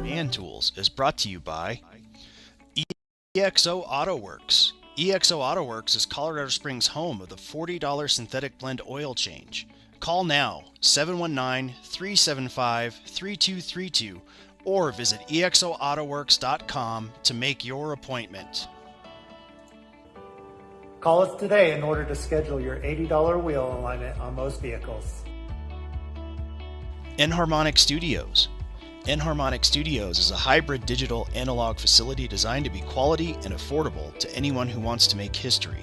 Man Tools is brought to you by EXO Auto Works. EXO Auto Works is Colorado Springs' home of the $40 synthetic blend oil change. Call now, 719-375-3232, or visit exoautoworks.com to make your appointment. Call us today in order to schedule your $80 wheel alignment on most vehicles. Enharmonic Studios. Enharmonic Studios is a hybrid digital analog facility designed to be quality and affordable to anyone who wants to make history.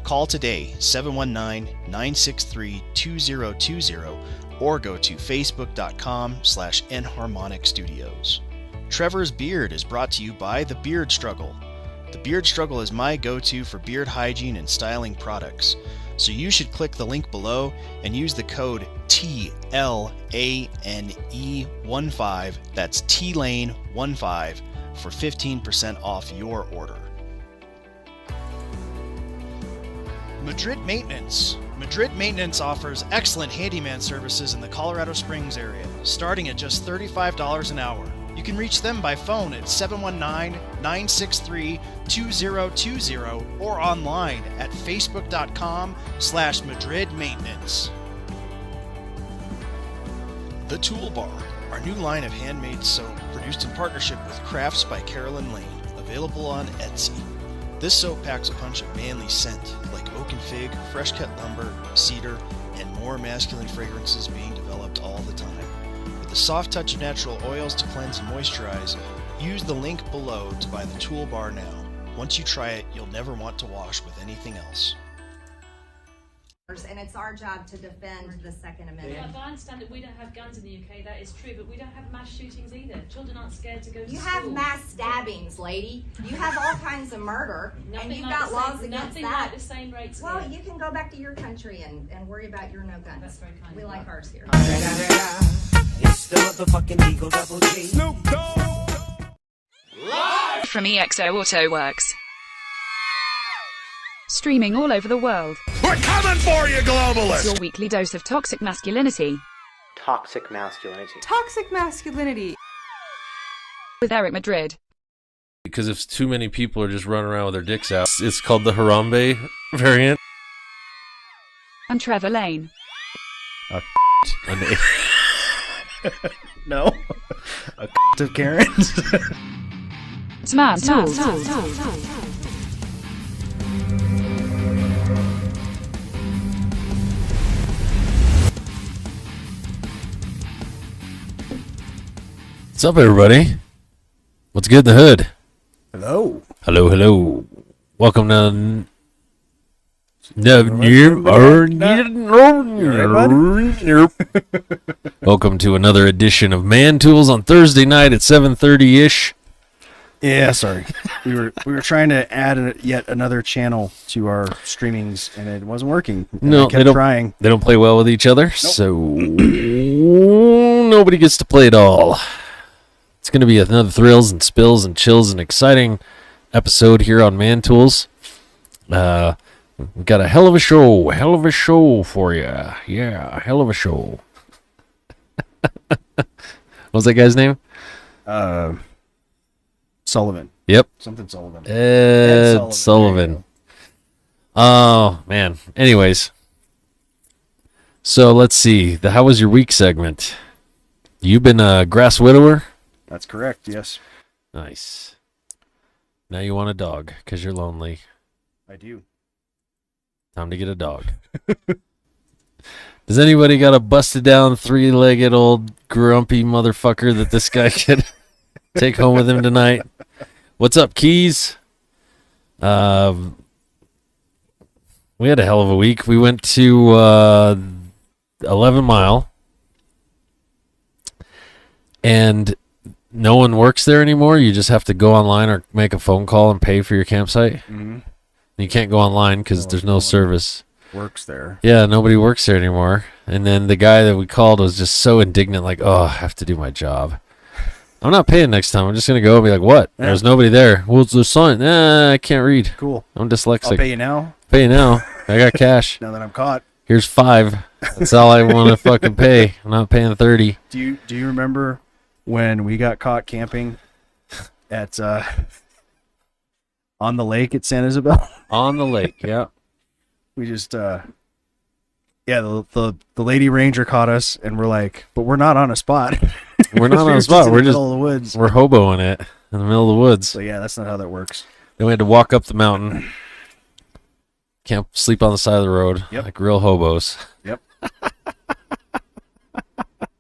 Call today, 719-963-2020, or go to facebook.com/Enharmonic Studios. Trevor's Beard is brought to you by The Beard Struggle. The Beard Struggle is my go-to for beard hygiene and styling products, so you should click the link below and use the code TLANE15, that's TLANE15, for 15% off your order. Madrid Maintenance. Madrid Maintenance offers excellent handyman services in the Colorado Springs area, starting at just $35 an hour. You can reach them by phone at 719-963-2020 or online at facebook.com/Madrid Maintenance. The Toolbar, our new line of handmade soap produced in partnership with Crafts by Carolyn Lane, available on Etsy. This soap packs a punch of manly scent like oak and fig, fresh cut lumber, cedar, and more masculine fragrances being developed all the time. With a soft touch of natural oils to cleanse and moisturize, use the link below to buy the Toolbar now. Once you try it, you'll never want to wash with anything else. And it's our job to defend the Second Amendment. Yeah, I understand that we don't have guns in the UK, that is true, but we don't have mass shootings either. Children aren't scared to go to You school. have mass stabbings, lady. You have all kinds of murder, and you've got laws against nothing that. Like the same rates. Well, here. you can go back to your country and worry about your no guns. That's very kind. We like ours here. It's the motherfucking Eagle Double G. Snoop Dogg. Live from EXO Auto Works. Streaming all over the world. We're coming for you, globalists! Your weekly dose of toxic masculinity. Toxic masculinity. Toxic masculinity. With Eric Madrid. Because if too many people are just running around with their dicks out, it's called the Harambe variant. And Trevor Lane. No. A of Karens. It's Man Tools. What's up, everybody? What's good in the hood? Hello. Hello. Welcome to... Welcome to another edition of Man Tools on Thursday night at 7:30-ish. Yeah, sorry. We were trying to add yet another channel to our streamings, and it wasn't working. No, I kept trying. They don't play well with each other, so nobody gets to play it all. It's going to be another thrills and spills and chills and exciting episode here on Man Tools. We've got a hell of a show for you. Yeah, a hell of a show. What was that guy's name? Sullivan. Yep. Something Sullivan. Ed Sullivan. Oh, man. Anyways. So, let's see. The How Was Your Week segment. You've been a grass widower? That's correct, yes. Nice. Now you want a dog because you're lonely. I do. Time to get a dog. Does anybody got a busted down, three-legged old grumpy motherfucker that this guy could take home with him tonight? What's up, Keys? We had a hell of a week. We went to 11 Mile, and no one works there anymore. You just have to go online or make a phone call and pay for your campsite. Mm-hmm. You can't go online because there's no service. Works there. Yeah, nobody works there anymore. And then the guy that we called was just so indignant, like, oh, I have to do my job. I'm not paying next time. I'm just going to go and be like, what? Yeah. There's nobody there. Well, it's the sign. I can't read. Cool. I'm dyslexic. I'll pay you now. Pay you now. I got cash. Now that I'm caught. Here's $5. That's all I want to fucking pay. I'm not paying $30. Do you remember when we got caught camping at on the lake at San Isabel. On the lake, yeah. We just the lady ranger caught us, and we're like, but we're not on a spot. We're not on a just spot. in We're the just middle of the woods. we're hoboing it in the middle of the woods. So yeah, that's not how that works. Then we had to walk up the mountain. Can't sleep on the side of the road. Yep. Like real hobos. Yep.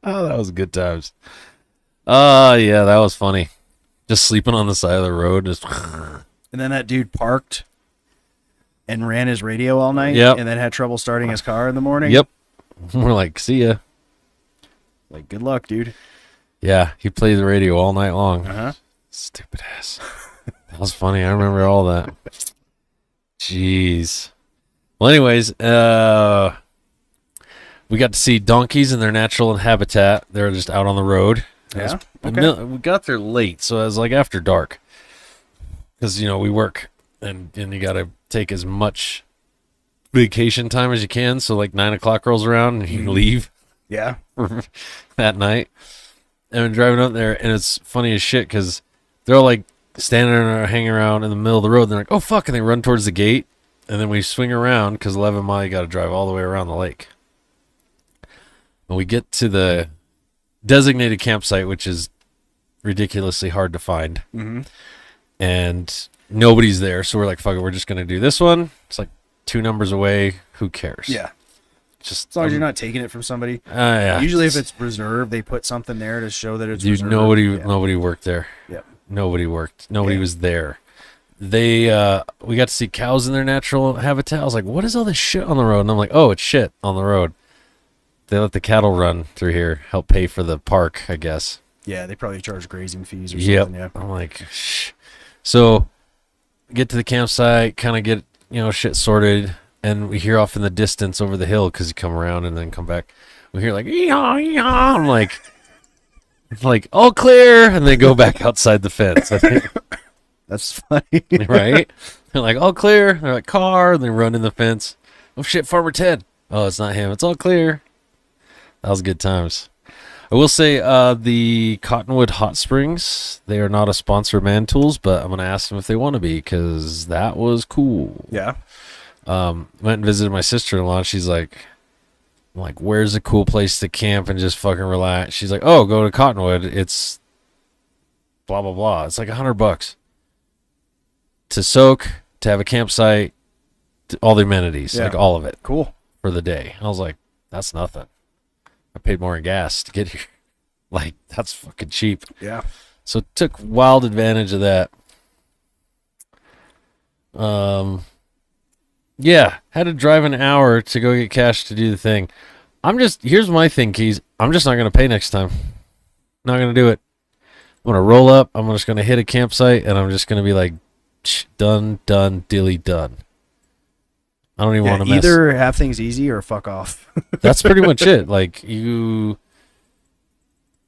Oh, that was good times. Yeah, that was funny. Just sleeping on the side of the road. Just And then that dude parked and ran his radio all night. Yep. And then had trouble starting his car in the morning. Yep. We're like, see ya. Like, good luck, dude. Yeah, he played the radio all night long. Uh-huh. Stupid ass. That was funny. I remember all that. Jeez. Well, anyways, we got to see donkeys in their natural habitat. They're just out on the road. Yeah. We got there late, so it was like after dark. Because, we work, and you got to take as much vacation time as you can. So, like, 9 o'clock rolls around, and you leave Yeah. that night. And I'm driving up there, and it's funny as shit, because they're all, like, standing there hanging around in the middle of the road, and they're like, oh, fuck, and they run towards the gate. And then we swing around, because 11 mile, you got to drive all the way around the lake. And we get to the designated campsite, which is ridiculously hard to find. Mm-hmm. And nobody's there, so we're like, fuck it, we're just going to do this one. It's like 2 numbers away. Who cares? Yeah. Just As long as you're not taking it from somebody. yeah. Usually if it's reserved, they put something there to show that it's Dude, reserved. nobody worked there. Yep. Nobody worked. Nobody was there. We got to see cows in their natural habitat. I was like, what is all this shit on the road? And I'm like, oh, it's shit on the road. They let the cattle run through here, help pay for the park, I guess. Yeah, they probably charge grazing fees or Yep. something. Yeah. I'm like, shh. So, get to the campsite, kind of get, shit sorted, and we hear off in the distance over the hill, because you come around and then come back. We hear like, ee-haw, ee-haw. I'm like, all clear, and they go back outside the fence. That's funny. Right? They're like, all clear. They're like, car, and they run in the fence. Oh, shit, Farmer Ted. Oh, it's not him. It's all clear. That was good times. I will say the Cottonwood Hot Springs, they are not a sponsor of Man Tools, but I'm going to ask them if they want to be, because that was cool. Yeah. Went and visited my sister-in-law. She's like, where's a cool place to camp and just fucking relax? She's like, oh, go to Cottonwood. It's blah, blah, blah. It's like $100 to soak, to have a campsite, all the amenities, like all of it. Cool. For the day. I was like, that's nothing. I paid more in gas to get here. Like, that's fucking cheap. Yeah. So took wild advantage of that. Yeah, had to drive an hour to go get cash to do the thing. Here's my thing, Keys. I'm just not going to pay next time. Not going to do it. I'm going to roll up. I'm just going to hit a campsite, and I'm just going to be like, done, dilly, done. I don't even want to mess. Either have things easy or fuck off. That's pretty much it. Like, you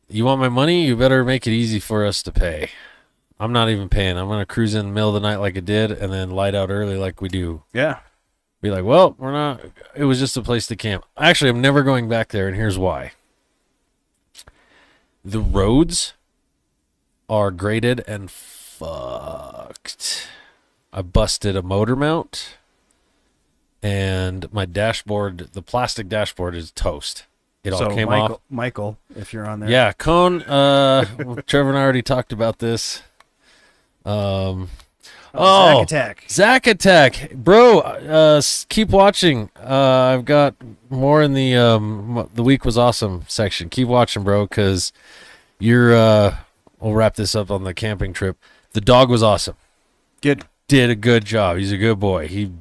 want my money? You better make it easy for us to pay. I'm not even paying. I'm going to cruise in the middle of the night like I did, and then light out early like we do. Yeah. Be like, well, it was just a place to camp. Actually, I'm never going back there, and here's why. The roads are graded and fucked. I busted a motor mount, and my dashboard, the plastic dashboard, is toast. It all came off. Michael, if you're on there. Yeah, Cone. Trevor and I already talked about this. Zack Attack. Zack Attack, bro. Keep watching. I've got more in the week was awesome section. Keep watching, bro, because we'll wrap this up on the camping trip. The dog was awesome. Good. Did a good job. He's a good boy. He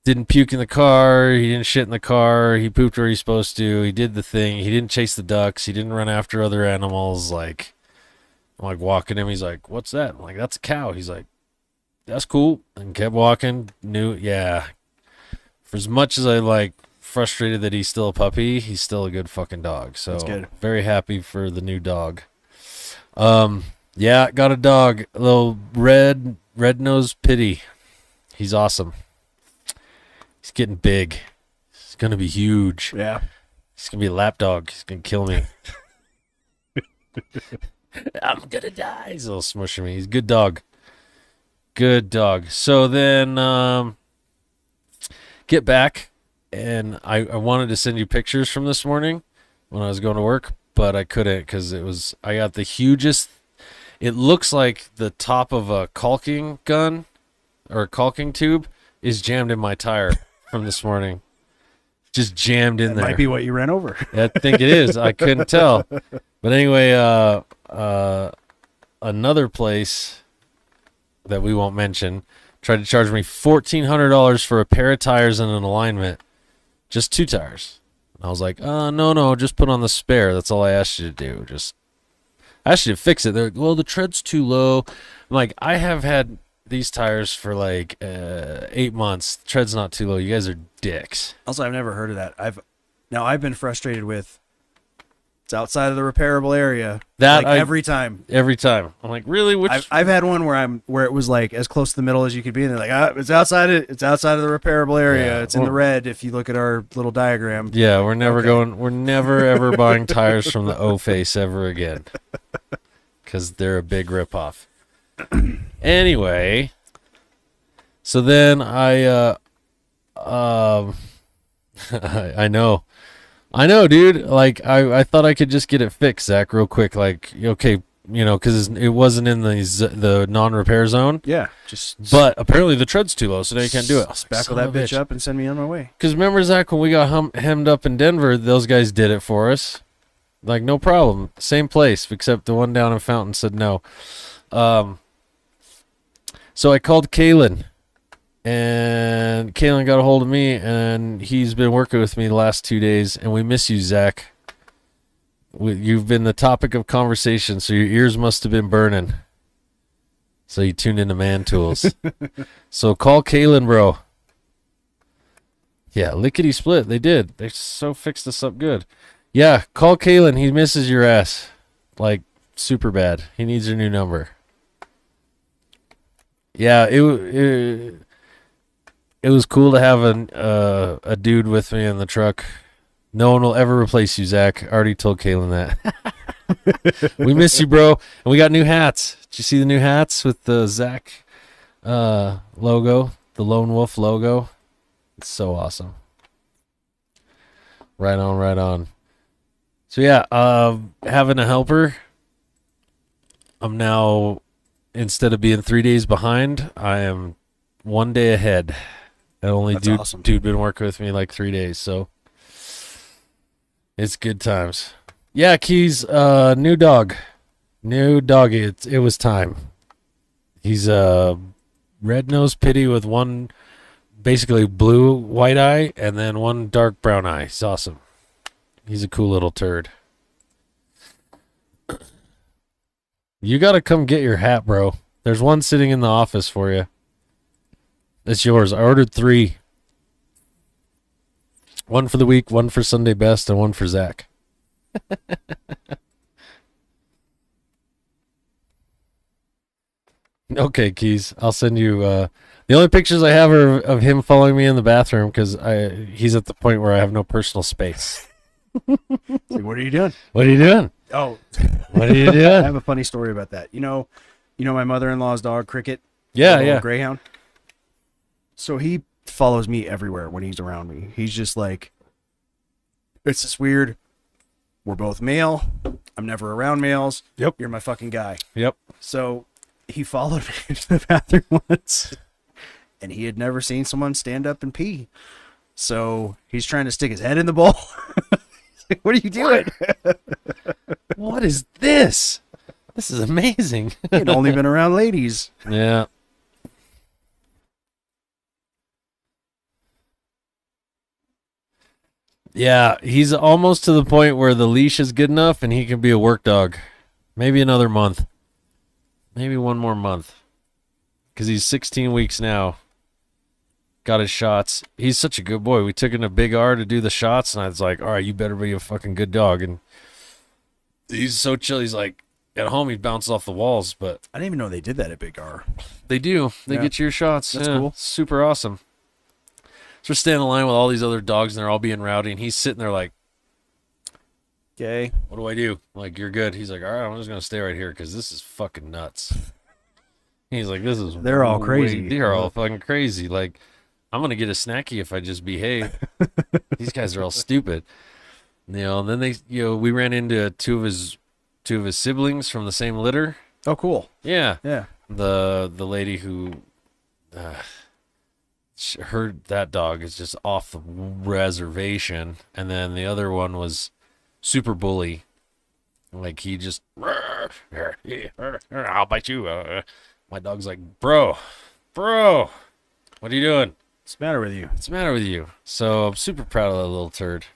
didn't puke in the car. He didn't shit in the car. He pooped where he's supposed to. He did the thing. He didn't chase the ducks. He didn't run after other animals. Like, I'm like walking him. He's like, what's that? I'm like, that's a cow. He's like, that's cool. And kept walking. Yeah. For as much as I frustrated that he's still a puppy, he's still a good fucking dog. So that's good. Very happy for the new dog. Yeah, got a dog. A little red-nosed pitty. He's awesome. He's getting big. He's gonna be huge. Yeah. He's gonna be a lap dog. He's gonna kill me. I'm gonna die. He's a little smushing me. He's a good dog. Good dog. So then get back, and I wanted to send you pictures from this morning when I was going to work, but I couldn't because I got the hugest. It looks like the top of a caulking gun or a caulking tube is jammed in my tire from this morning. Just jammed in there. Might be what you ran over. I think it is. I couldn't tell. But anyway, another place that we won't mention tried to charge me $1,400 for a pair of tires and an alignment. Just 2 tires. And I was like, no, just put on the spare. That's all I asked you to do. I asked you to fix it. They're like, well, the tread's too low. I'm like, I have had these tires for like 8 months. The tread's not too low. You guys are dicks. Also, I've never heard of that. I've been frustrated with it's outside of the repairable area. Every time. I'm like, really? I've had one where it was like as close to the middle as you could be, and they're like, it's outside of the repairable area. Yeah, it's in the red if you look at our little diagram. Yeah, we're never ever buying tires from the O Face ever again. Because they're a big ripoff. Anyway, so then I know, dude. Like I thought I could just get it fixed, Zach, real quick. Like, okay, because it wasn't in the non-repair zone. Yeah, but apparently the tread's too low, so now you can't do it. Spackle that bitch up and send me on my way. Because remember, Zach, when we got hemmed up in Denver, those guys did it for us. Like, no problem. Same place, except the one down in Fountain said no. So I called Kalen, and Kalen got a hold of me, and he's been working with me the last 2 days, and we miss you, Zach. You've been the topic of conversation, so your ears must have been burning. So you tuned into Man Tools. So call Kalen, bro. Yeah, lickety split. They did. They so fixed us up good. Yeah, call Kalen. He misses your ass. Like, super bad. He needs your new number. Yeah, it was cool to have a dude with me in the truck. No one will ever replace you, Zach. I already told Kalen that. We miss you, bro. And we got new hats. Did you see the new hats with the Zach logo, the Lone Wolf logo? It's so awesome. Right on, right on. So yeah, having a helper, I'm now, instead of being 3 days behind, I am 1 day ahead. And only awesome. Dude been working with me like 3 days, so it's good times. Yeah, Keys, new dog. New doggy. It was time. He's a red-nosed pitty with one basically blue white eye and then one dark brown eye. He's awesome. He's a cool little turd. You got to come get your hat, bro. There's one sitting in the office for you. It's yours. I ordered 3. One for the week, one for Sunday best, and one for Zach. Okay, Keys. I'll send you. The only pictures I have are of him following me in the bathroom because he's at the point where I have no personal space. What are you doing? What are you doing? Oh, what are you doing? I have a funny story about that. You know my mother-in-law's dog, Cricket? Yeah. Greyhound. So he follows me everywhere when he's around me. He's just like, it's just weird. We're both male. I'm never around males. Yep. You're my fucking guy. Yep. So he followed me into the bathroom once, and he had never seen someone stand up and pee. So he's trying to stick his head in the bowl. He's like, what are you doing? What is this? This is amazing. He'd only been around ladies. Yeah. Yeah, he's almost to the point where the leash is good enough and he can be a work dog. Maybe another month. Maybe one more month. Because he's 16 weeks now. Got his shots. He's such a good boy. We took him to Big R to do the shots, and I was like, all right, you better be a fucking good dog. And he's so chill. He's like, at home, he bounces off the walls, but I didn't even know they did that at Big R. They do. They get you your shots. That's cool. Super awesome. So we're standing in line with all these other dogs, and they're all being rowdy, and he's sitting there like, Okay. What do I do? I'm like, you're good. He's like, all right, I'm just going to stay right here because this is fucking nuts. He's like, they're all crazy. They're all fucking crazy. Like, I'm going to get a snacky if I just behave. These guys are all stupid. And then we ran into two of his siblings from the same litter. Oh, cool. Yeah. Yeah. The lady who that dog is just off the reservation, and then the other one was super bully. Like, he just, I'll bite you. My dog's like, bro, what are you doing? What's the matter with you? What's the matter with you? So I'm super proud of that little turd.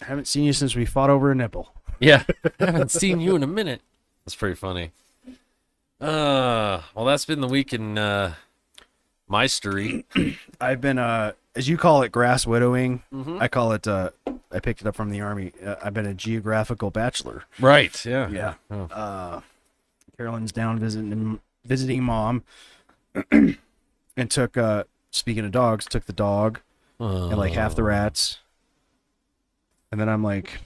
I haven't seen you since we fought over a nipple. Yeah, I haven't seen you in a minute. That's pretty funny. Well, that's been the week in my story. I've been, as you call it, grass widowing. Mm-hmm. I call it, I picked it up from the Army. I've been a geographical bachelor. Right, yeah. Yeah. Oh. Carolyn's down visiting mom and took, speaking of dogs, took the dog and like half the rats. And then I'm like,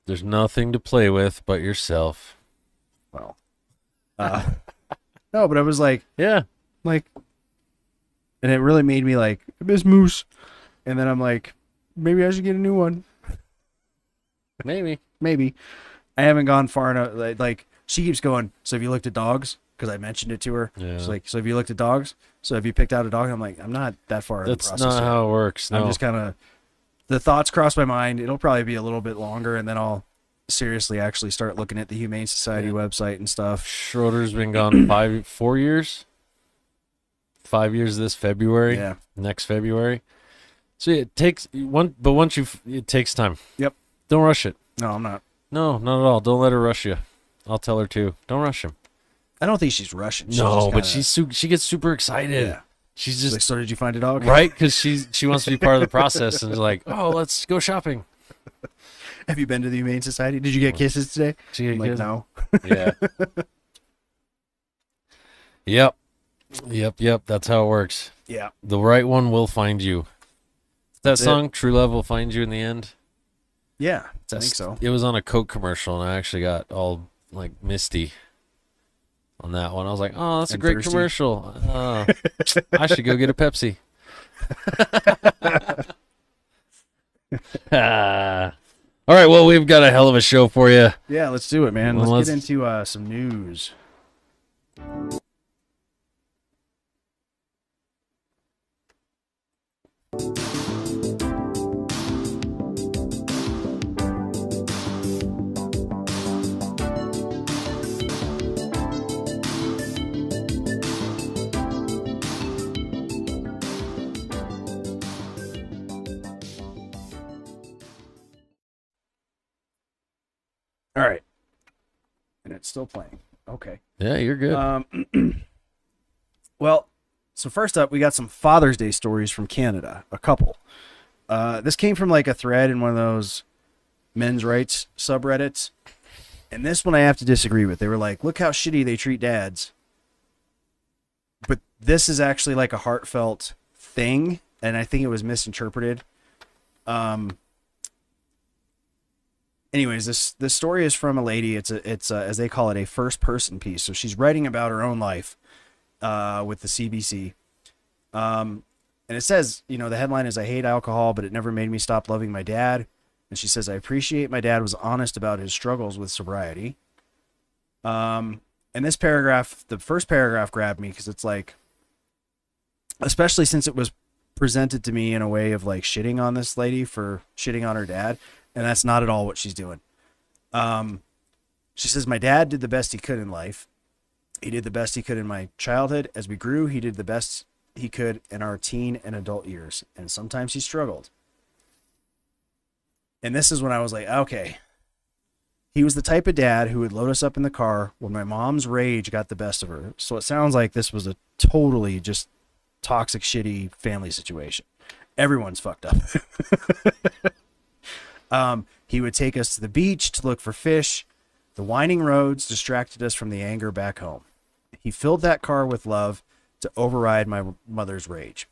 there's nothing to play with but yourself. Well, no, but I was like, yeah, like, and it really made me like, I miss Moose. And then I'm like, maybe I should get a new one. Maybe. I haven't gone far enough. Like she keeps going, so have you looked at dogs? Because I mentioned it to her. Yeah. She's like, so have you looked at dogs? So have you picked out a dog? I'm like, I'm not that far in the process. That's not how it works. No. I'm just kind of, the thoughts cross my mind. It'll probably be a little bit longer, and then I'll seriously actually start looking at the Humane Society website and stuff. Schroeder's been gone 4 years. 5 years this February. Yeah. Next February. So it takes it takes time. Yep. Don't rush it. No, I'm not. No, not at all. Don't let her rush you. I'll tell her too. Don't rush him. I don't think she's rushing. But she gets super excited. Yeah. She's just like, so did you find a dog? Right, because she wants to be part of the process and is like, oh, let's go shopping. Have you been to the Humane Society? Did you get kisses today? I'm like, no. Yeah. Yep. That's how it works. Yeah. The right one will find you. That song, True Love Will Find You in the End. Yeah, I think so. It was on a Coke commercial, and I actually got all like misty on that one. I was like, oh, that's a great thirsty. commercial. I should go get a Pepsi. All right, well, we've got a hell of a show for you. Yeah, let's do it, man. Well, let's get into some news. All right. And it's still playing. Okay. Yeah, you're good. Well, so first up, we got some Father's Day stories from Canada. A couple. This came from like a thread in one of those men's rights subreddits. And this one I have to disagree with. They were like, look how shitty they treat dads. But this is actually like a heartfelt thing. And I think it was misinterpreted. Anyways, this story is from a lady. It's as they call it, a first person piece. So she's writing about her own life with the CBC. And it says, the headline is, I hate alcohol, but it never made me stop loving my dad. And she says, I appreciate my dad was honest about his struggles with sobriety. And this paragraph, the first paragraph grabbed me because it's like, especially since it was presented to me in a way of like shitting on this lady for shitting on her dad. And that's not at all what she's doing. She says, my dad did the best he could in life. He did the best he could in my childhood. As we grew, he did the best he could in our teen and adult years. And sometimes he struggled. And this is when I was like, okay. He was the type of dad who would load us up in the car when my mom's rage got the best of her. So it sounds like this was a totally just toxic, shitty family situation. Everyone's fucked up. He would take us to the beach to look for fish. The winding roads distracted us from the anger back home. He filled that car with love to override my mother's rage.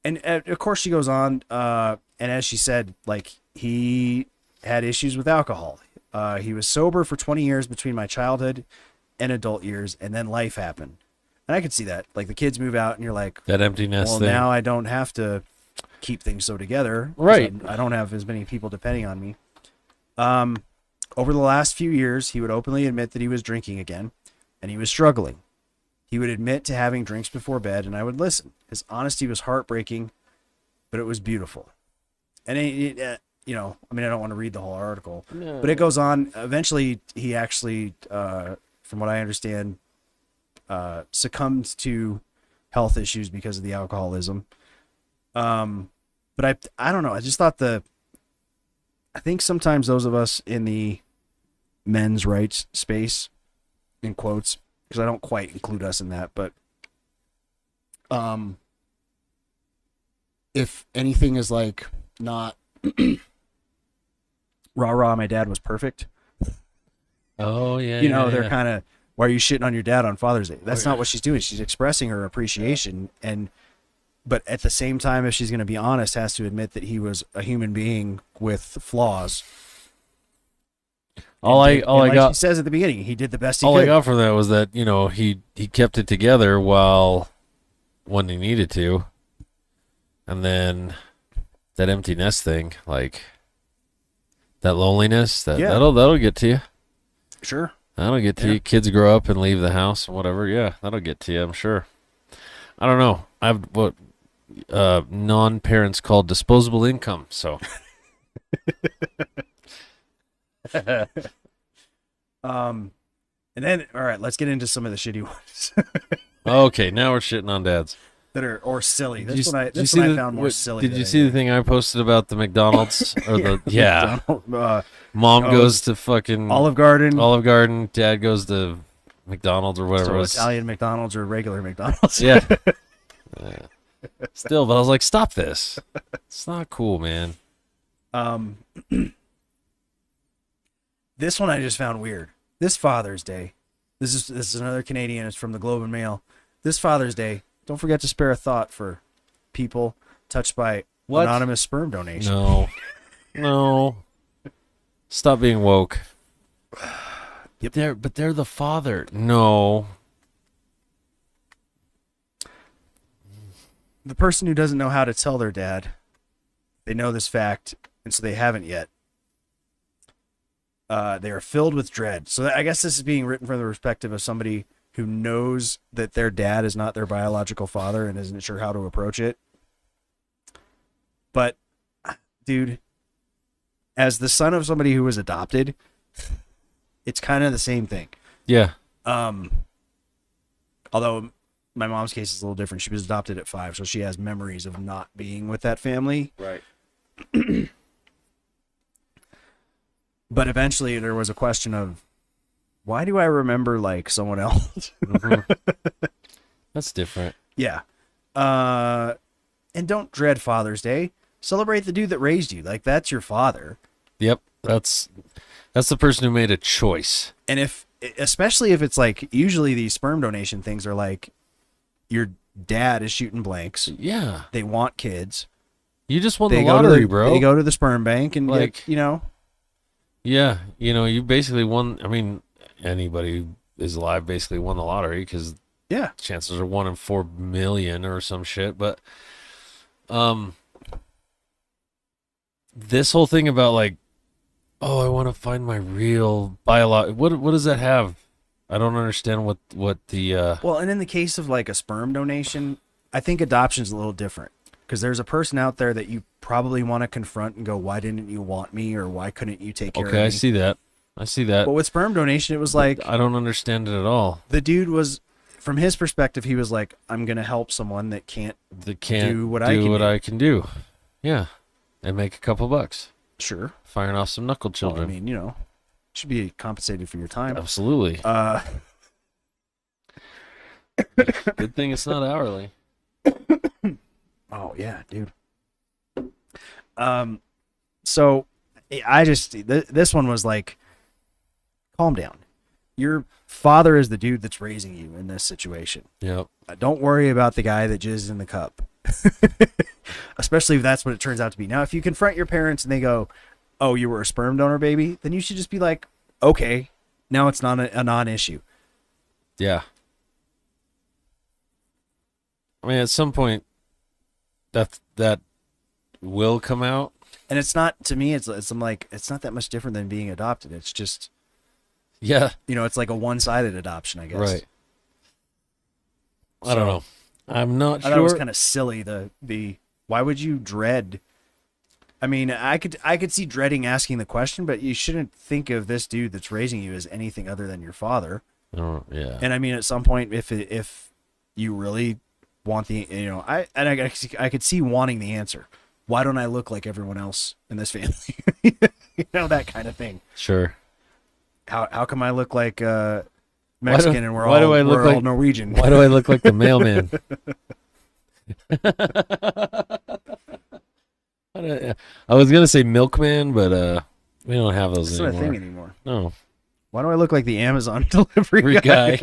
And of course she goes on, And as she said, like, he had issues with alcohol. He was sober for 20 years between my childhood and adult years, and then life happened. And I could see that. Like, the kids move out, and you're like, that empty nest well, thing. now I don't have to keep things so together. Right. I don't have as many people depending on me. Over the last few years, he would openly admit that he was drinking again, and he was struggling. He would admit to having drinks before bed, and I would listen. His honesty was heartbreaking, but it was beautiful. And you know, I mean, I don't want to read the whole article, but it goes on. Eventually, he actually, from what I understand, succumbed to health issues because of the alcoholism. But I don't know. I just thought I think sometimes those of us in the men's rights space, in quotes, because I don't quite include us in that, but if anything is like not rah, my dad was perfect. Oh, yeah. You know, they're kind of, why are you shitting on your dad on Father's Day? That's not what she's doing. She's expressing her appreciation. But at the same time, if she's going to be honest, has to admit that he was a human being with flaws. She says at the beginning, he did the best he could. All I got from that was that, you know, he kept it together when he needed to. And then that empty nest thing, like that loneliness, that'll get to you. Sure. That'll get to you. Kids grow up and leave the house and whatever. Yeah, that'll get to you, I'm sure. I don't know. I have what non-parents call disposable income, so. And then, all right, let's get into some of the shitty ones. Okay, now we're shitting on dads. That are, or silly. Did This one I found more silly. Did you see the thing I posted about the McDonald's? Or the, Mom goes to fucking Olive Garden. Dad goes to McDonald's or whatever. So Italian McDonald's or regular McDonald's. Yeah. Still, but I was like, stop this. It's not cool, man. This one I just found weird. This Father's Day. This is another Canadian. It's from the Globe and Mail. This Father's Day, don't forget to spare a thought for people touched by anonymous sperm donation. No. Stop being woke. Yep. But they're the father. No. The person who doesn't know how to tell their dad, they know this fact, and so they haven't yet. They are filled with dread. So I guess this is being written from the perspective of somebody who knows that their dad is not their biological father and isn't sure how to approach it. But, dude, as the son of somebody who was adopted, it's kind of the same thing. Yeah. Although my mom's case is a little different. She was adopted at 5, so she has memories of not being with that family. Right. But eventually there was a question of, why do I remember like someone else? Mm-hmm. That's different. Yeah. And don't dread Father's Day. Celebrate the dude that raised you. Like, that's your father. Yep. That's the person who made a choice. And especially if it's like, usually these sperm donation things are like, your dad is shooting blanks. Yeah. They want kids. You just won the lottery, bro. They go to the sperm bank and get, you know. Yeah. You know, you basically won. I mean, anybody who is alive basically won the lottery because chances are 1 in 4 million or some shit. But this whole thing about like, oh, I want to find my real biological. What does that have? I don't understand what the. Well, and in the case of like a sperm donation, I think adoption's a little different because there's a person out there that you probably want to confront and go, why didn't you want me, or why couldn't you take care of me? Okay, I see that. But with sperm donation, it was like, I don't understand it at all. The dude was, from his perspective, he was like, I'm gonna help someone that can't do what I can do. Yeah, and make a couple bucks. Sure, firing off some knuckle children. Well, I mean, you know, should be compensated for your time. Absolutely. Good thing it's not hourly. Oh yeah, dude. So I just this one was like, calm down. Your father is the dude that's raising you in this situation. Yep. Don't worry about the guy that jizzed in the cup. Especially if that's what it turns out to be. Now, if you confront your parents and they go, "Oh, you were a sperm donor, baby," then you should just be like, "Okay, now it's not a non-issue." Yeah. I mean, at some point, that will come out. And it's not, to me, it's like, it's not that much different than being adopted. It's just, yeah, it's like a one-sided adoption, I guess. Right. I don't know. I'm not sure. I thought it was kind of silly. The why would you dread? I mean, I could see dreading asking the question, but you shouldn't think of this dude that's raising you as anything other than your father. Oh, yeah. And I mean, at some point, if you really want the, I could see wanting the answer. Why don't I look like everyone else in this family? That kind of thing. Sure. How come I look like Mexican and we're all Norwegian? Why do I look like the mailman? I was gonna say milkman, but we don't have those That's anymore. not a thing anymore. No. Why do I look like the Amazon delivery guy?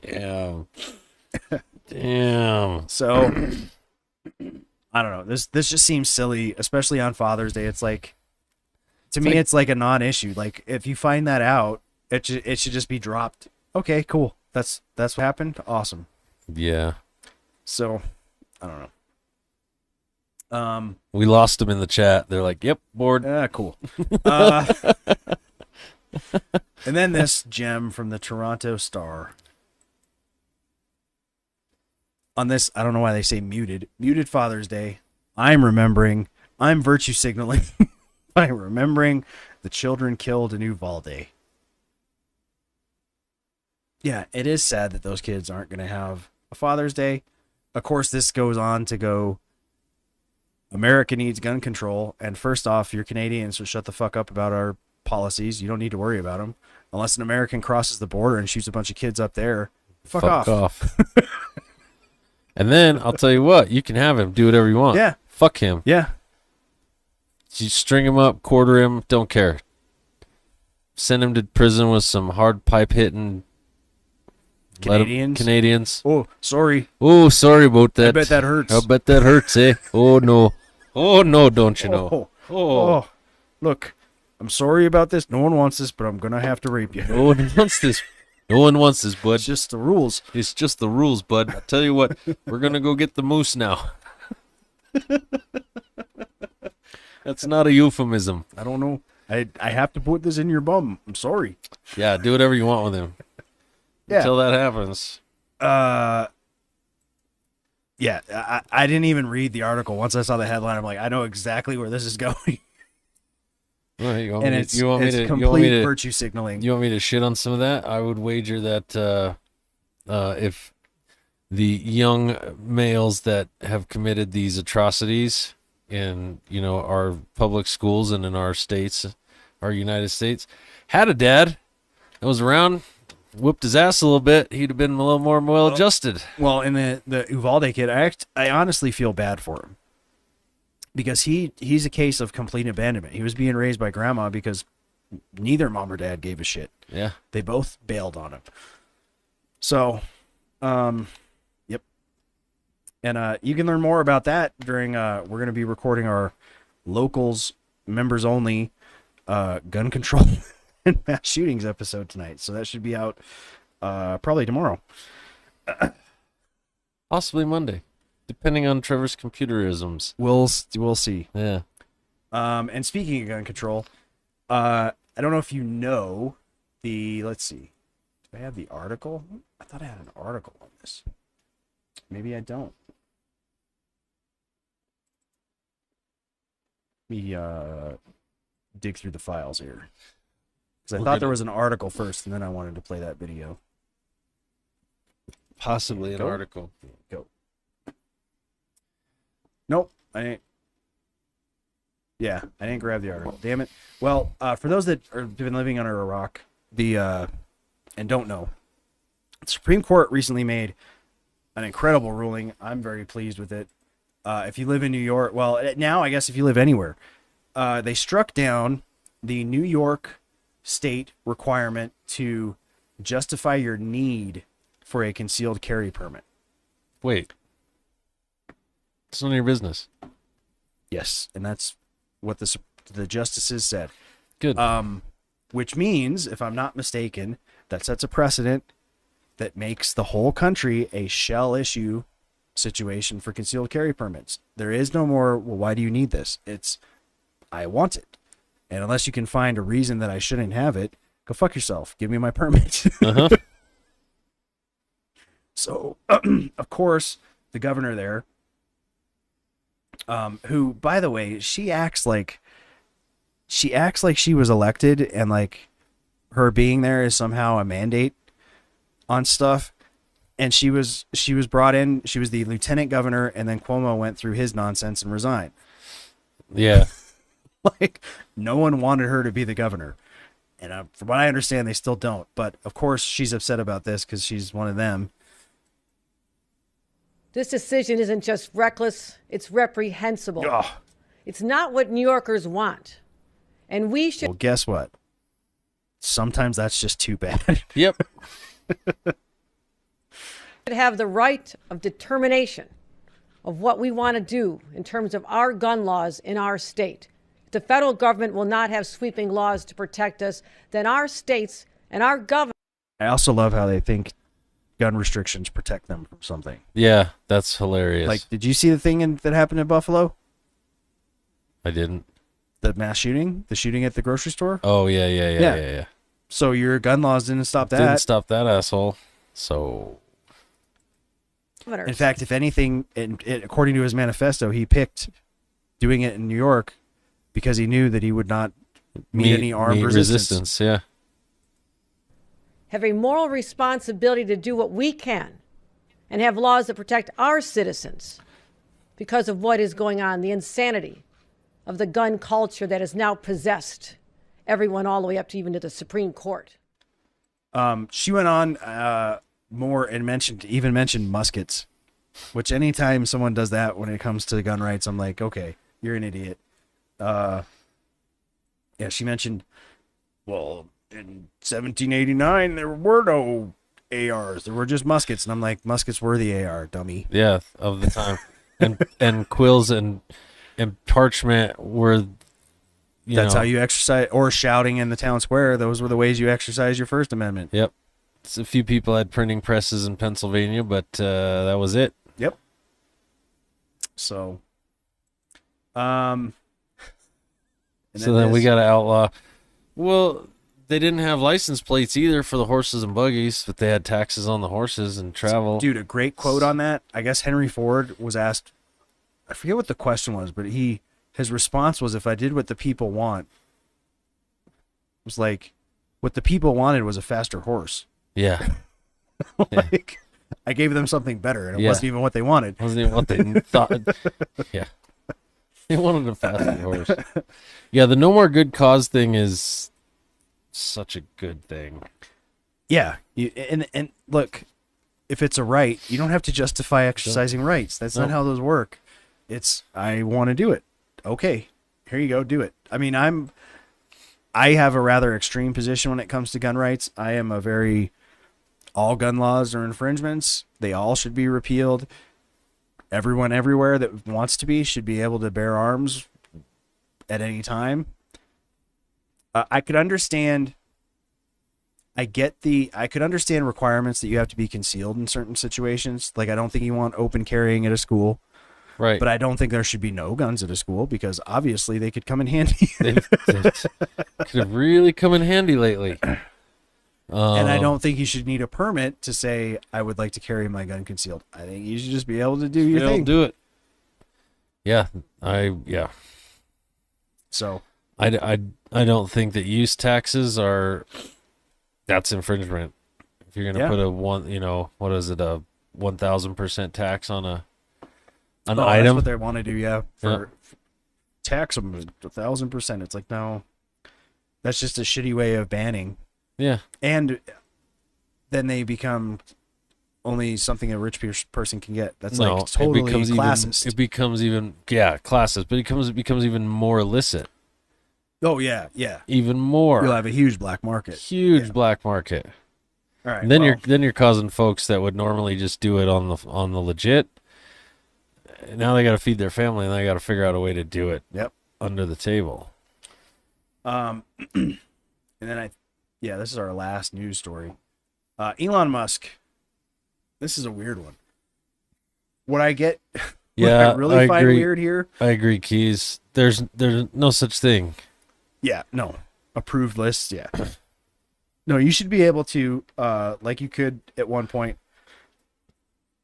Damn. Damn. So I don't know. This just seems silly, especially on Father's Day. It's like, to me, it's like a non-issue. Like, if you find that out, it should just be dropped. Okay, cool. That's what happened. Awesome. Yeah. So I don't know. We lost them in the chat. They're like, "Yep, bored." Cool. And then this gem from the Toronto Star. On this, I don't know why they say muted. Muted Father's Day. I'm virtue signaling by remembering the children killed in Uvalde. Yeah, it is sad that those kids aren't going to have a Father's Day. Of course, this goes on to go, America needs gun control, and first off, you're Canadians, so shut the fuck up about our policies. You don't need to worry about them. Unless an American crosses the border and shoots a bunch of kids up there, fuck off. And then, I'll tell you what, you can have him. Do whatever you want. Yeah. Fuck him. Yeah. You string him up, quarter him, don't care. Send him to prison with some hard pipe hitting Canadians. Oh, sorry. Oh, sorry about that. I bet that hurts. I bet that hurts, eh? Oh, no. Oh, no, don't you know? Oh. Look, I'm sorry about this. No one wants this, but I'm going to have to rape you. No one wants this. No one wants this, bud. It's just the rules. It's just the rules, bud. I tell you what, we're going to go get the moose now. That's not a euphemism. I don't know. I have to put this in your bum. I'm sorry. Yeah, do whatever you want with him. Yeah. Until that happens. Yeah, I didn't even read the article. Once I saw the headline, I'm like, I know exactly where this is going. Well, it's complete virtue signaling. You want me to shit on some of that? I would wager that if the young males that have committed these atrocities in, our public schools and in our states, our United States, had a dad that was around, whooped his ass a little bit, he'd have been a little more well-adjusted. Well, in the Uvalde kid, I honestly feel bad for him. Because he's a case of complete abandonment. He was being raised by grandma because neither mom or dad gave a shit. Yeah. They both bailed on him. So, yep. And you can learn more about that during, we're going to be recording our locals, members only, gun control and mass shootings episode tonight. So that should be out probably tomorrow. Possibly Monday. Depending on Trevor's computerisms. We'll see. Yeah. And speaking of gun control, I don't know if you know let's see. Do I have the article? I thought I had an article on this. Maybe I don't. Let me dig through the files here. Because I thought there was an article first, and then I wanted to play that video. Possibly an article. Go. Nope, I didn't. Yeah, I didn't grab the article. Damn it. Well, for those that have been living under a rock, and don't know, the Supreme Court recently made an incredible ruling. I'm very pleased with it. If you live in New York, well, now I guess if you live anywhere, they struck down the New York state requirement to justify your need for a concealed carry permit. Wait. It's none of your business. Yes, and that's what the justices said. Good. Which means, if I'm not mistaken, that sets a precedent that makes the whole country a shell issue situation for concealed carry permits. There is no more, well, why do you need this? It's, I want it. And unless you can find a reason that I shouldn't have it, go fuck yourself. Give me my permit. Uh-huh. So, of course, the governor there, who, by the way, she acts like she was elected and like her being there is somehow a mandate on stuff. And she was brought in. She was the lieutenant governor, and then Cuomo went through his nonsense and resigned. Yeah. Like, no one wanted her to be the governor. And from what I understand, they still don't. But, of course, she's upset about this because she's one of them. This decision isn't just reckless, it's reprehensible. Ugh. It's not what New Yorkers want. And we should... Well, guess what? Sometimes that's just too bad. Yep. have the right of determination of what we want to do in terms of our gun laws in our state. If the federal government will not have sweeping laws to protect us, then our states and our government... I also love how they think gun restrictions protect them from something. Yeah, that's hilarious. Like, did you see the thing that happened in Buffalo? I didn't. The mass shooting? The shooting at the grocery store? Oh, yeah. So your gun laws didn't stop that? Didn't stop that asshole. So... In fact, if anything, according to his manifesto, he picked doing it in New York because he knew that he would not meet any armed resistance. Yeah. Have a moral responsibility to do what we can and have laws that protect our citizens because of what is going on, the insanity of the gun culture that has now possessed everyone all the way up to even to the Supreme Court. She went on more and mentioned muskets, which anytime someone does that when it comes to gun rights, I'm like, okay, you're an idiot. Yeah, she mentioned, well, in 1789 there were no ARs, there were just muskets, and I'm like, muskets were the AR, dummy. Yeah, of the time. and quills and parchment were, that's how you exercise, or shouting in the town square. Those were the ways you exercise your First Amendment. Yep. A few people had printing presses in Pennsylvania, but that was it. Yep. So, then we got to outlaw. Well, they didn't have license plates either for the horses and buggies, but they had taxes on the horses and travel. Dude, a great quote on that. I guess Henry Ford was asked, I forget what the question was, but his response was, if I did what the people want, it was like, what the people wanted was a faster horse. Yeah. Like, I gave them something better, and it wasn't even what they wanted. It wasn't even what they thought. Yeah. They wanted a faster horse. Yeah, the no more good cause thing is such a good thing. Yeah. And look, if it's a right, you don't have to justify exercising rights. That's not how those work. It's, I want to do it. Okay, here you go, do it. I mean, I have a rather extreme position when it comes to gun rights. I am a very... all gun laws are infringements. They all should be repealed. Everyone everywhere that wants to be should be able to bear arms at any time. I could understand... I could understand requirements that you have to be concealed in certain situations. Like, I don't think you want open carrying at a school. Right. But I don't think there should be no guns at a school, because obviously they could come in handy. They could have really come in handy lately. And I don't think you should need a permit to say, I would like to carry my gun concealed. I think you should just be able to do your thing. Do it. Yeah. Yeah. So I don't think that use taxes that's infringement. If you're going to put a 1,000% tax on an item. That's what they want to do. Yeah. Tax them 1,000%. It's like, no, that's just a shitty way of banning. Yeah. And then they become only something a rich person can get. That's like totally classist. It becomes even classist, but it becomes even more illicit. Oh yeah, yeah. Even more. You'll have a huge black market. Huge black market. All right. And then you're causing folks that would normally just do it on the legit. now they got to feed their family, and they got to figure out a way to do it. Yep. Under the table. And then this is our last news story. Elon Musk. This is a weird one. What I get, yeah, I really find weird here. I agree, Keys. There's no such thing. Yeah, no. Approved lists, yeah. No, you should be able to, like you could at one point,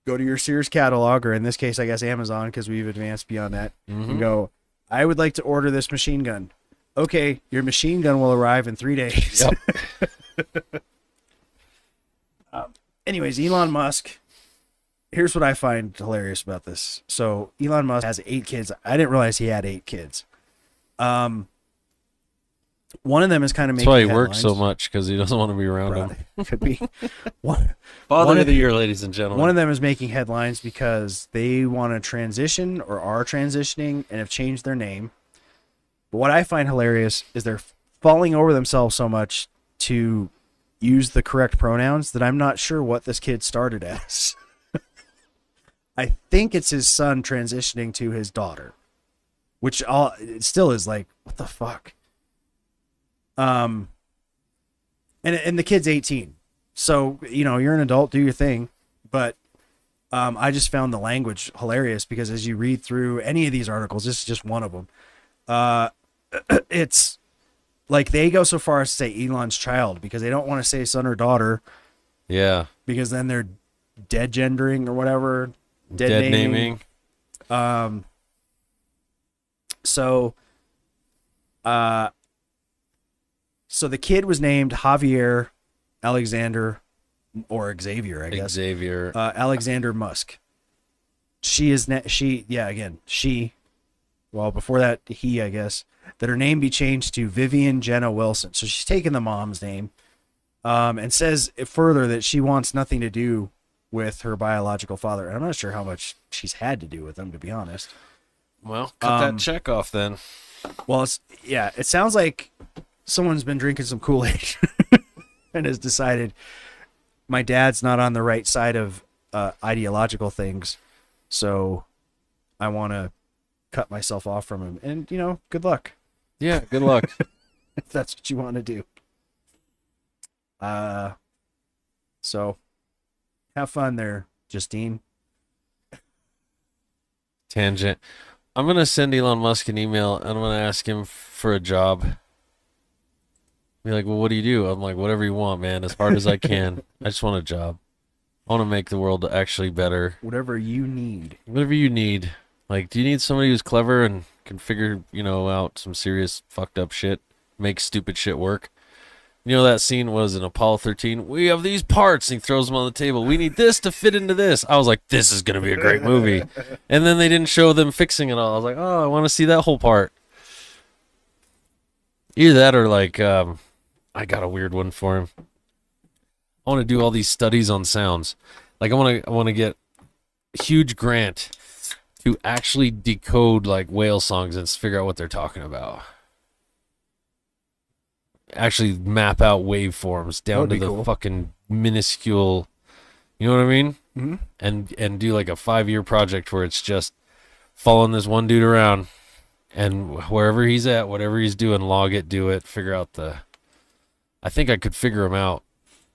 go to your Sears catalog, or in this case, I guess Amazon, because we've advanced beyond that, and go, I would like to order this machine gun. Okay, your machine gun will arrive in 3 days. Yep. Anyways, Elon Musk. Here's what I find hilarious about this. So Elon Musk has 8 kids. I didn't realize he had 8 kids. One of them is kind of making That's why he headlines. works so much, because he doesn't want to be around them. Could be. Father of the year, ladies and gentlemen. One of them is making headlines because they want to transition or are transitioning and have changed their name. But what I find hilarious is they're falling over themselves so much to use the correct pronouns that I'm not sure what this kid started as. I think it's his son transitioning to his daughter, which it still is like, what the fuck? And the kid's 18. So, you're an adult, do your thing. But I just found the language hilarious because as you read through any of these articles, this is just one of them. It's like they go so far as to say Elon's child because they don't want to say son or daughter. Yeah. Because then they're dead gendering or whatever. Dead naming. So the kid was named Javier Alexander, or Xavier, I guess. Xavier. Alexander Musk. Well, before that, he, I guess, that her name be changed to Vivian Jenna Wilson. So she's taken the mom's name, and says further that she wants nothing to do with her biological father. And I'm not sure how much she's had to do with him, to be honest. Well, cut that check off then. Well, it sounds like someone's been drinking some Kool-Aid and has decided my dad's not on the right side of ideological things, so I want to cut myself off from him. And, good luck. Yeah, good luck. If that's what you want to do. So have fun there, Justine. Tangent. I'm going to send Elon Musk an email, and I'm going to ask him for a job. Be like, well, what do you do? I'm like, whatever you want, man, as hard as I can. I just want a job. I want to make the world actually better. Whatever you need. Whatever you need. Like, do you need somebody who's clever and can figure, out some serious fucked up shit, make stupid shit work? That scene was in Apollo 13. We have these parts, and he throws them on the table. We need this to fit into this. I was like, this is going to be a great movie. And then they didn't show them fixing it all. I was like, oh, I want to see that whole part. Either that or like, I got a weird one for him. I want to do all these studies on sounds. Like, I want to get a huge grant to actually decode like whale songs and figure out what they're talking about. Actually map out waveforms down to the fucking minuscule, you know what I mean? Mm-hmm. And do like a 5-year project where it's just following this one dude around, and wherever he's at, whatever he's doing, log it, do it, figure out I think I could figure him out.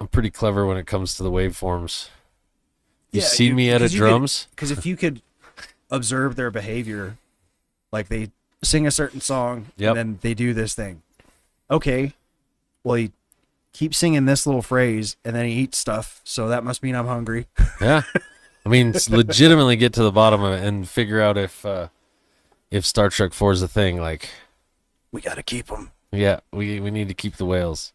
I'm pretty clever when it comes to the waveforms. You see me edit drums? Because if you could observe their behavior, like they sing a certain song, and then they do this thing. Okay, well, he keeps singing this little phrase, and then he eats stuff, so that must mean I'm hungry. Yeah. I mean, legitimately get to the bottom of it and figure out if Star Trek 4 is a thing. Like, we got to keep them. Yeah, we need to keep the whales.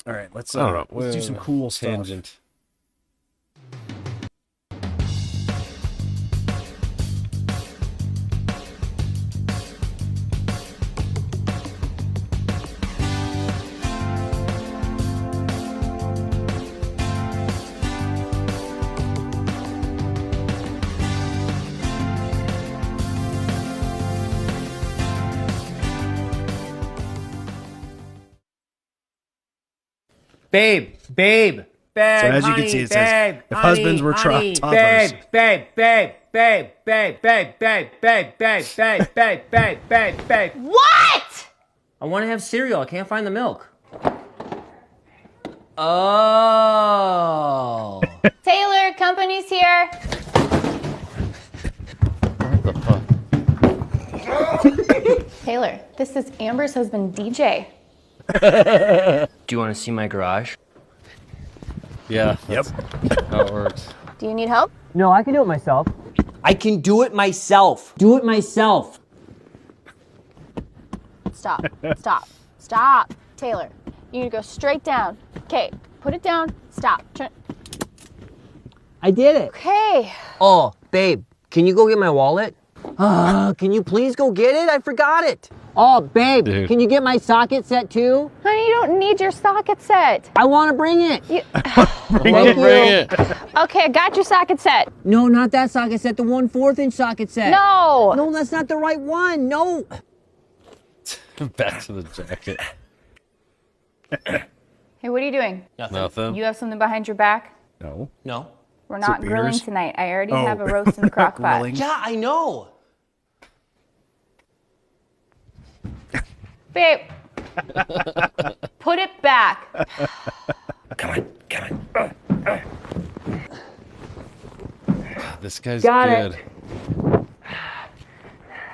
All right, let's do some cool tangent. stuff. Babe, Babe, So as you honey, can see, it babe, says if honey, husbands were honey, toddlers. Babe, babe, babe, babe, babe, babe, babe, babe, babe, babe, babe, babe, babe, babe. What? I want to have cereal. I can't find the milk. Oh. Taylor, company's here. What the fuck? Taylor, this is Amber's husband, DJ. Do you want to see my garage? Yeah. Yep. How it works. Do you need help? No, I can do it myself. I can do it myself. Do it myself. Stop, stop, stop. Taylor, you need to go straight down. Okay, put it down, stop. Turn. I did it. Okay. Oh, babe, can you go get my wallet? Can you please go get it? I forgot it. Oh, babe, Dude. Can you get my socket set too? Honey, you don't need your socket set. I want to bring it. Bring it. Okay, I got your socket set. No, not that socket set, the 1/4 inch socket set. No. No, that's not the right one. No. Back to the jacket. Hey, what are you doing? Nothing. You have something behind your back? No. No. We're Is it not grilling beers? tonight. I already Oh. have a roast in the crock pot. Grilling. Yeah, I know. Babe, put it back. Come on. This guy's Got good. it. You're on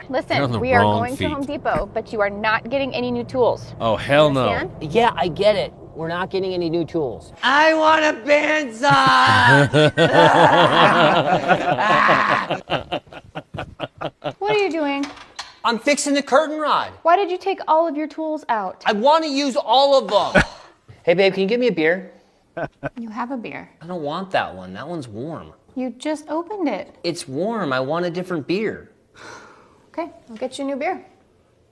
Listen, the we are wrong going feet. to Home Depot, but you are not getting any new tools. Oh, hell no. Understand? Yeah, I get it. We're not getting any new tools. I want a bandsaw! What are you doing? I'm fixing the curtain rod. Why did you take all of your tools out? I want to use all of them. Hey, babe, can you give me a beer? You have a beer. I don't want that one. That one's warm. You just opened it. It's warm. I want a different beer. Okay, I'll get you a new beer.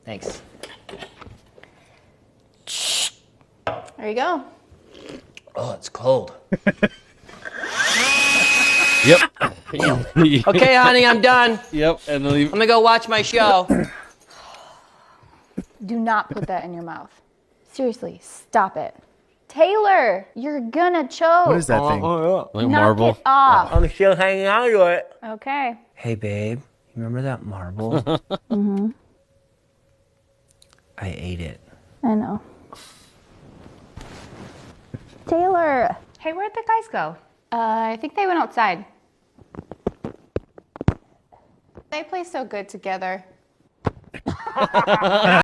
Thanks. There you go. Oh, it's cold. Yep. Okay, honey, I'm done. Yep. And leave. I'm gonna go watch my show. Do not put that in your mouth. Seriously, stop it. Taylor, you're gonna choke. What is that thing? Like Knock marble. it off. I'm still hanging on to it. Okay. Hey, babe, you remember that marble? Mm-hmm. I ate it. I know. Taylor. Hey, where'd the guys go? I think they went outside. They play so good together.